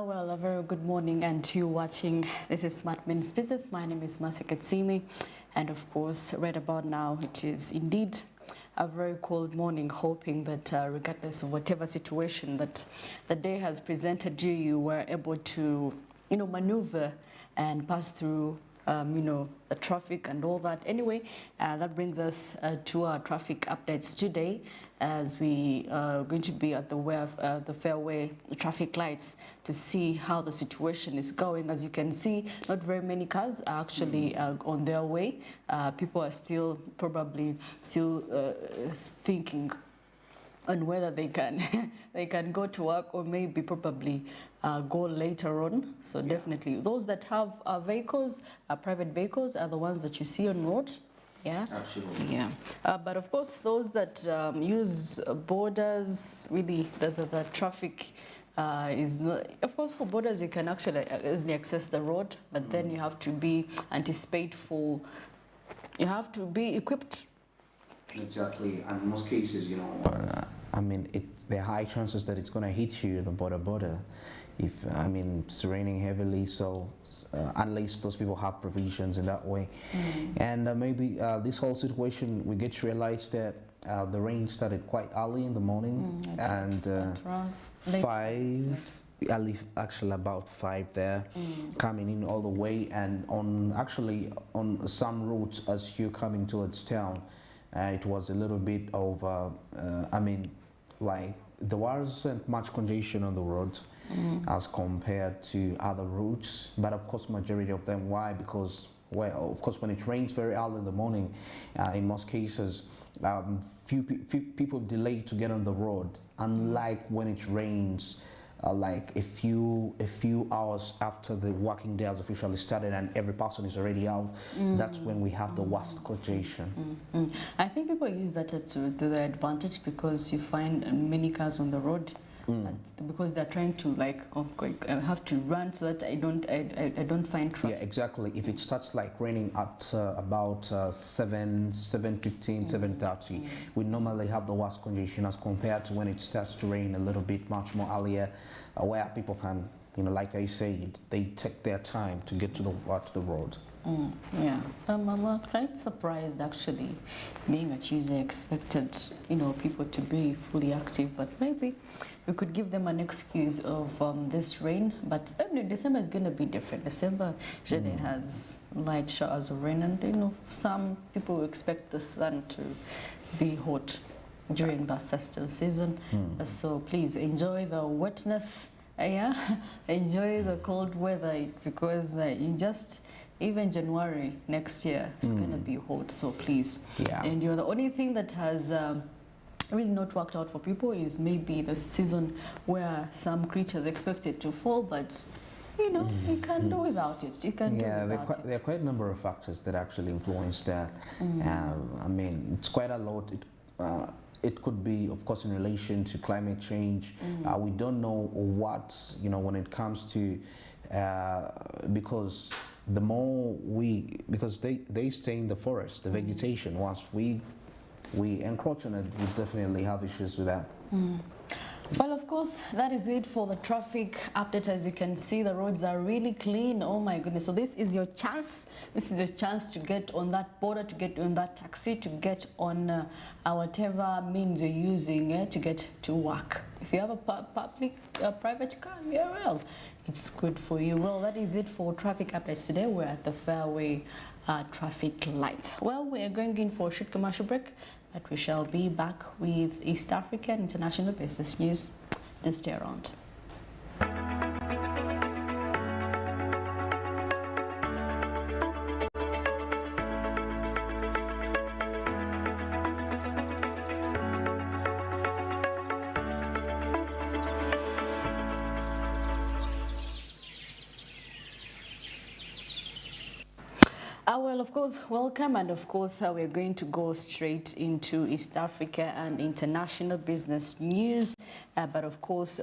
Well, a very good morning and to you watching. This is Smart Men's Business. My name is Masi Katsimi, and of course, right about now, it is indeed a very cold morning, hoping that regardless of whatever situation that the day has presented you were able to, maneuver and pass through the traffic and all that. Anyway, that brings us to our traffic updates today, as we are going to be at the fairway traffic lights to see how the situation is going. As you can see, not very many cars are actually on their way. People are still probably thinking on whether they can they can go to work or maybe probably go later on. So definitely those that have vehicles, private vehicles, are the ones that you see on road. Yeah, absolutely. Yeah, but of course those that use borders, really the traffic is not, of course for borders you can actually easily access the road, but then you have to be you have to be equipped. Exactly, and in most cases, there are high chances that it's going to hit you, the border. If it's raining heavily, so unless those people have provisions in that way. And maybe this whole situation, we get to realize that the rain started quite early in the morning, and actually about 5 there, coming in all the way, and on some routes as you're coming towards town, it was a little bit of there wasn't much congestion on the roads as compared to other routes, but of course majority of them. Why? Because, well, of course when it rains very early in the morning, in most cases few people delay to get on the road, unlike when it rains like a few hours after the working day has officially started and every person is already out. That's when we have the worst congestion. I think people use that to their advantage, because you find many cars on the road, because they're trying to I have to run so that I don't find traffic. Yeah, exactly. If it starts like raining at about 7:15, 7:30, we normally have the worst congestion as compared to when it starts to rain a little bit much more earlier, where people can, like I said, they take their time to get to the road. Yeah, I'm quite surprised actually. Being a Tuesday, expected people to be fully active, but maybe we could give them an excuse of this rain. But December is going to be different. December usually has light showers of rain, and some people expect the sun to be hot during the festive season. So please enjoy the wetness. Enjoy the cold weather, because even January next year is going to be hot, so please. Yeah. And the only thing that has really not worked out for people is maybe the season where some creatures expected to fall, but you can do without it. You can do without it. There are quite a number of factors that actually influence that. It's quite a lot. It could be, of course, in relation to climate change. We don't know what, when it comes to, because the more because they stay in the forest, the vegetation, once we encroach on it, we definitely have issues with that. Well, of course, that is it for the traffic update. As you can see, the roads are really clean. Oh my goodness. So this is your chance. This is your chance to get on that border, to get on that taxi, to get on whatever means you're using to get to work. If you have a private car, yeah, well, it's good for you. Well, that is it for traffic updates today. We're at the fairway traffic light. Well, we are going in for a short commercial break, but we shall be back with East African International Business News. Just stay around. Well, of course, welcome, and of course we're going to go straight into East Africa and international business news, but of course